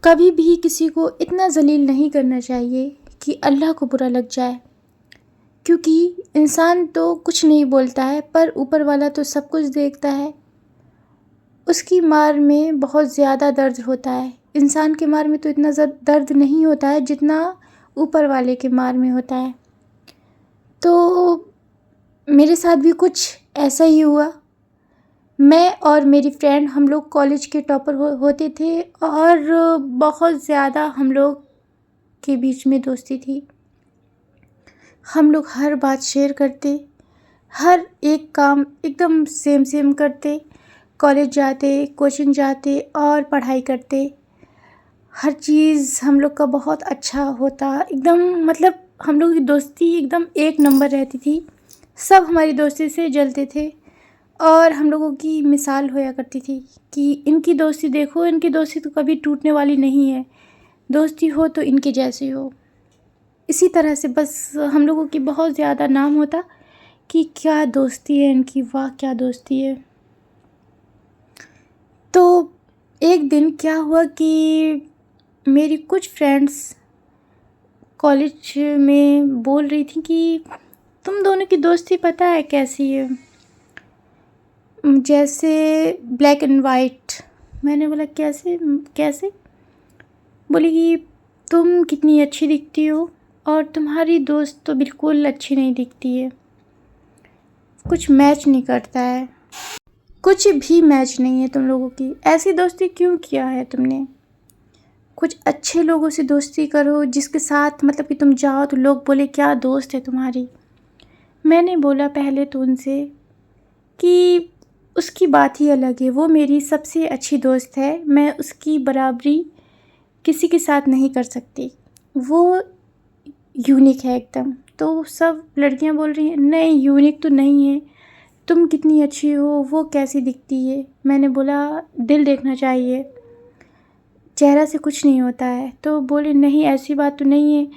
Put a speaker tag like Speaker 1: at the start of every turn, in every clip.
Speaker 1: कभी भी किसी को इतना ज़लील नहीं करना चाहिए कि अल्लाह को बुरा लग जाए। क्योंकि इंसान तो कुछ नहीं बोलता है, पर ऊपर वाला तो सब कुछ देखता है। उसकी मार में बहुत ज़्यादा दर्द होता है। इंसान के मार में तो इतना दर्द नहीं होता है जितना ऊपर वाले के मार में होता है। तो मेरे साथ भी कुछ ऐसा ही हुआ। मैं और मेरी फ्रेंड हम लोग कॉलेज के टॉपर होते थे और बहुत ज़्यादा हम लोग के बीच में दोस्ती थी। हम लोग हर बात शेयर करते, हर एक काम एकदम सेम सेम करते, कॉलेज जाते, कोचिंग जाते और पढ़ाई करते। हर चीज़ हम लोग का बहुत अच्छा होता, एकदम मतलब हम लोग की दोस्ती एकदम एक नंबर रहती थी। सब हमारी दोस्ती से जलते थे और हम लोगों की मिसाल होया करती थी कि इनकी दोस्ती देखो, इनकी दोस्ती तो कभी टूटने वाली नहीं है, दोस्ती हो तो इनके जैसी हो। इसी तरह से बस हम लोगों की बहुत ज़्यादा नाम होता कि क्या दोस्ती है इनकी, वाह क्या दोस्ती है। तो एक दिन क्या हुआ कि मेरी कुछ फ्रेंड्स कॉलेज में बोल रही थी कि तुम दोनों की दोस्ती पता है कैसी है, जैसे ब्लैक एंड वाइट। मैंने बोला कैसे कैसे? बोली कि तुम कितनी अच्छी दिखती हो और तुम्हारी दोस्त तो बिल्कुल अच्छी नहीं दिखती है, कुछ मैच नहीं करता है, कुछ भी मैच नहीं है तुम लोगों की। ऐसी दोस्ती क्यों किया है तुमने? कुछ अच्छे लोगों से दोस्ती करो जिसके साथ मतलब कि तुम जाओ तो लोग बोले क्या दोस्त है तुम्हारी। मैंने बोला पहले तो उनसे कि उसकी बात ही अलग है, वो मेरी सबसे अच्छी दोस्त है, मैं उसकी बराबरी किसी के साथ नहीं कर सकती, वो यूनिक है एकदम। तो सब लड़कियां बोल रही हैं नहीं यूनिक तो नहीं है, तुम कितनी अच्छी हो, वो कैसी दिखती है। मैंने बोला दिल देखना चाहिए, चेहरा से कुछ नहीं होता है। तो बोले नहीं ऐसी बात तो नहीं है,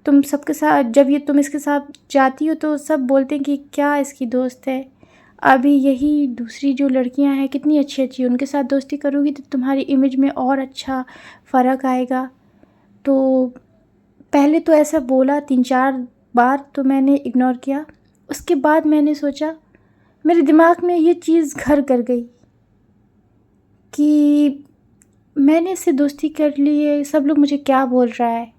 Speaker 1: तुम सबके साथ जब ये तुम इसके साथ जाती हो तो सब बोलते हैं कि क्या इसकी दोस्त है। अभी यही दूसरी जो लड़कियां हैं कितनी अच्छी अच्छी, उनके साथ दोस्ती करोगी तो तुम्हारी इमेज में और अच्छा फ़र्क आएगा। तो पहले तो ऐसा बोला 3-4 बार, तो मैंने इग्नोर किया। उसके बाद मैंने सोचा, मेरे दिमाग में ये चीज़ घर कर गई कि मैंने इससे दोस्ती कर ली है, सब लोग मुझे क्या बोल रहा है।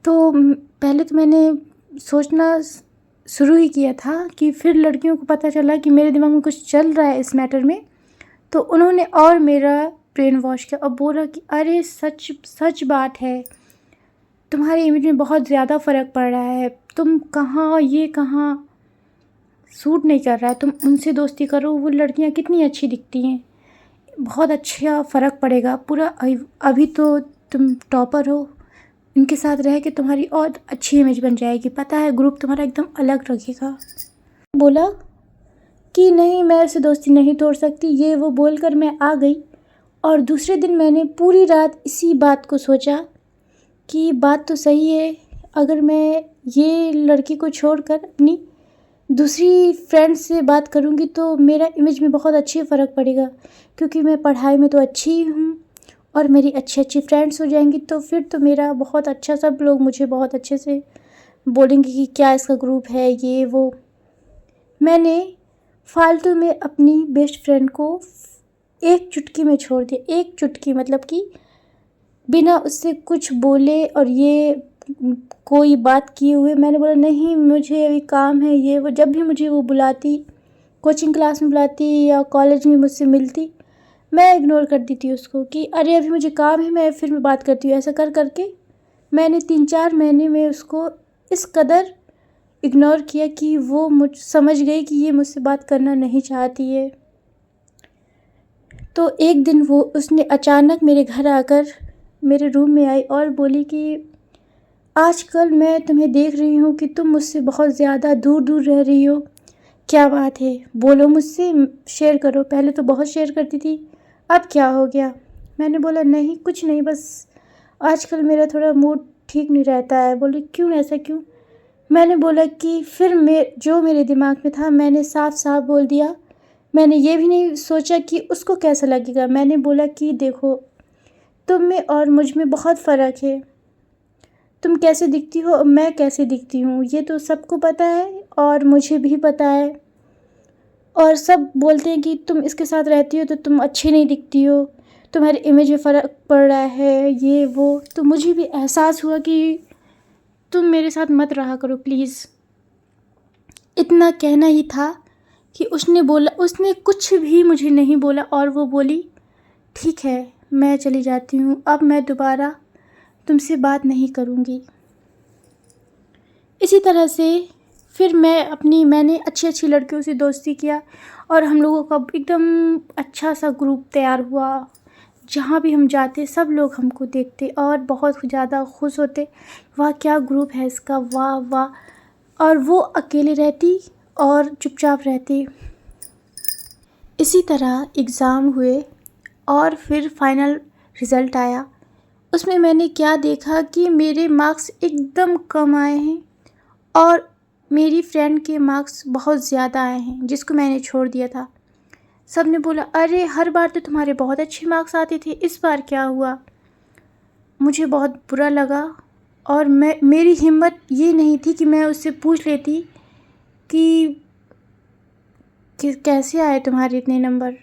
Speaker 1: तो पहले तो मैंने सोचना शुरू ही किया था कि फिर लड़कियों को पता चला कि मेरे दिमाग में कुछ चल रहा है इस मैटर में, तो उन्होंने और मेरा ब्रेन वॉश किया और बोला कि अरे सच सच बात है, तुम्हारी इमेज में बहुत ज़्यादा फ़र्क पड़ रहा है, तुम कहाँ ये कहाँ सूट नहीं कर रहा है, तुम उनसे दोस्ती करो, वो लड़कियां कितनी अच्छी दिखती हैं, बहुत अच्छा फ़र्क पड़ेगा पूरा। अभी तो तुम टॉपर हो, इनके साथ रह के तुम्हारी और अच्छी इमेज बन जाएगी, पता है ग्रुप तुम्हारा एकदम अलग रखेगा। बोला कि नहीं मैं ऐसे दोस्ती नहीं तोड़ सकती, ये वो बोलकर मैं आ गई। और दूसरे दिन मैंने पूरी रात इसी बात को सोचा कि बात तो सही है, अगर मैं ये लड़की को छोड़कर अपनी दूसरी फ्रेंड से बात करूँगी तो मेरा इमेज में बहुत अच्छी फ़र्क पड़ेगा, क्योंकि मैं पढ़ाई में तो अच्छी ही हूँ और मेरी अच्छी अच्छी फ्रेंड्स हो जाएंगी, तो फिर तो मेरा बहुत अच्छा, सब लोग मुझे बहुत अच्छे से बोलेंगे कि क्या इसका ग्रुप है ये वो। मैंने फालतू में अपनी बेस्ट फ्रेंड को एक चुटकी में छोड़ दिया, एक चुटकी मतलब कि बिना उससे कुछ बोले और ये कोई बात किए हुए। मैंने बोला नहीं मुझे अभी काम है ये वो। जब भी मुझे वो बुलाती, कोचिंग क्लास में बुलाती या कॉलेज में मुझसे मिलती, मैं इग्नोर कर देती उसको कि अरे अभी मुझे काम है, मैं फिर बात करती हूँ। ऐसा कर करके मैंने 3-4 महीने में उसको इस कदर इग्नोर किया कि वो मुझ समझ गई कि ये मुझसे बात करना नहीं चाहती है। तो एक दिन वो उसने अचानक मेरे घर आकर मेरे रूम में आई और बोली कि आजकल मैं तुम्हें देख रही हूँ कि तुम मुझसे बहुत ज़्यादा दूर दूर रह रही हो, क्या बात है, बोलो मुझसे, शेयर करो। पहले तो बहुत शेयर करती थी, अब क्या हो गया? मैंने बोला नहीं कुछ नहीं, बस आजकल मेरा थोड़ा मूड ठीक नहीं रहता है। बोली क्यों, ऐसा क्यों? मैंने बोला कि फिर जो मेरे दिमाग में था मैंने साफ साफ बोल दिया। मैंने ये भी नहीं सोचा कि उसको कैसा लगेगा। मैंने बोला कि देखो तुम में और मुझ में बहुत फ़र्क है। तुम कैसे दिखती हो और मैं कैसे दिखती हूँ ये तो सबको पता है और मुझे भी पता है। और सब बोलते हैं कि तुम इसके साथ रहती हो तो तुम अच्छी नहीं दिखती हो, तुम्हारे इमेज में फ़र्क पड़ रहा है, ये वो। तो मुझे भी एहसास हुआ कि तुम मेरे साथ मत रहा करो प्लीज़। इतना कहना ही था कि उसने कुछ भी मुझे नहीं बोला और वो बोली, ठीक है मैं चली जाती हूँ, अब मैं दोबारा तुमसे बात नहीं करूँगी। इसी तरह से फिर मैंने अच्छी अच्छी लड़कियों से दोस्ती किया और हम लोगों का एकदम अच्छा सा ग्रुप तैयार हुआ। जहाँ भी हम जाते सब लोग हमको देखते और बहुत ज़्यादा खुश होते, वाह क्या ग्रुप है इसका, वाह वाह। और वो अकेले रहती और चुपचाप रहती। इसी तरह एग्ज़ाम हुए और फिर फाइनल रिज़ल्ट आया। उसमें मैंने क्या देखा कि मेरे मार्क्स एकदम कम आए हैं और मेरी फ्रेंड के मार्क्स बहुत ज़्यादा आए हैं जिसको मैंने छोड़ दिया था। सब ने बोला, अरे हर बार तो तुम्हारे बहुत अच्छे मार्क्स आते थे, इस बार क्या हुआ। मुझे बहुत बुरा लगा और मेरी हिम्मत ये नहीं थी कि मैं उससे पूछ लेती कि कैसे आए तुम्हारे इतने नंबर।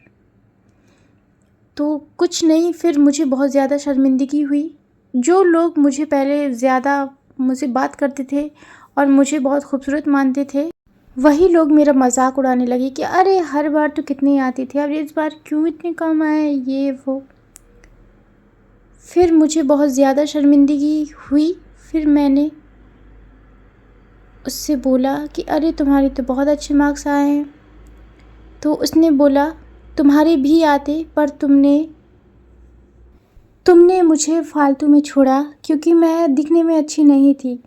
Speaker 1: तो कुछ नहीं, फिर मुझे बहुत ज़्यादा शर्मिंदगी हुई। जो लोग मुझे पहले ज़्यादा मुझसे बात करते थे और मुझे बहुत खूबसूरत मानते थे, वही लोग मेरा मजाक उड़ाने लगे कि अरे हर बार तो कितने आती थी, अब इस बार क्यों इतने कम आए, ये वो। फिर मुझे बहुत ज़्यादा शर्मिंदगी हुई। फिर मैंने उससे बोला कि अरे तुम्हारे तो बहुत अच्छे मार्क्स आए हैं। तो उसने बोला, तुम्हारे भी आते पर तुमने मुझे फालतू में छोड़ा क्योंकि मैं दिखने में अच्छी नहीं थी।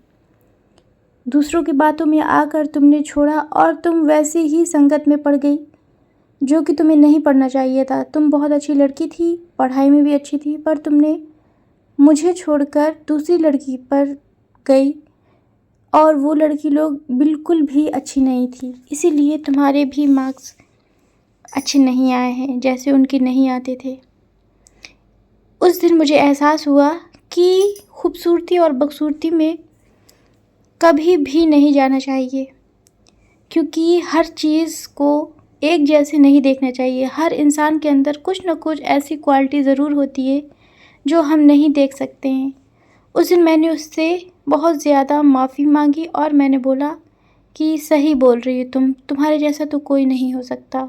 Speaker 1: दूसरों की बातों में आकर तुमने छोड़ा और तुम वैसे ही संगत में पड़ गई जो कि तुम्हें नहीं पढ़ना चाहिए था। तुम बहुत अच्छी लड़की थी, पढ़ाई में भी अच्छी थी, पर तुमने मुझे छोड़कर दूसरी लड़की पर गई और वो लड़की लोग बिल्कुल भी अच्छी नहीं थी, इसीलिए तुम्हारे भी मार्क्स अच्छे नहीं आए हैं जैसे उनके नहीं आते थे। उस दिन मुझे एहसास हुआ कि खूबसूरती और बदसूरती में कभी भी नहीं जाना चाहिए, क्योंकि हर चीज़ को एक जैसे नहीं देखना चाहिए। हर इंसान के अंदर कुछ ना कुछ ऐसी क्वालिटी ज़रूर होती है जो हम नहीं देख सकते हैं। उस दिन मैंने उससे बहुत ज़्यादा माफ़ी मांगी और मैंने बोला कि सही बोल रही हो तुम्हारे जैसा तो कोई नहीं हो सकता।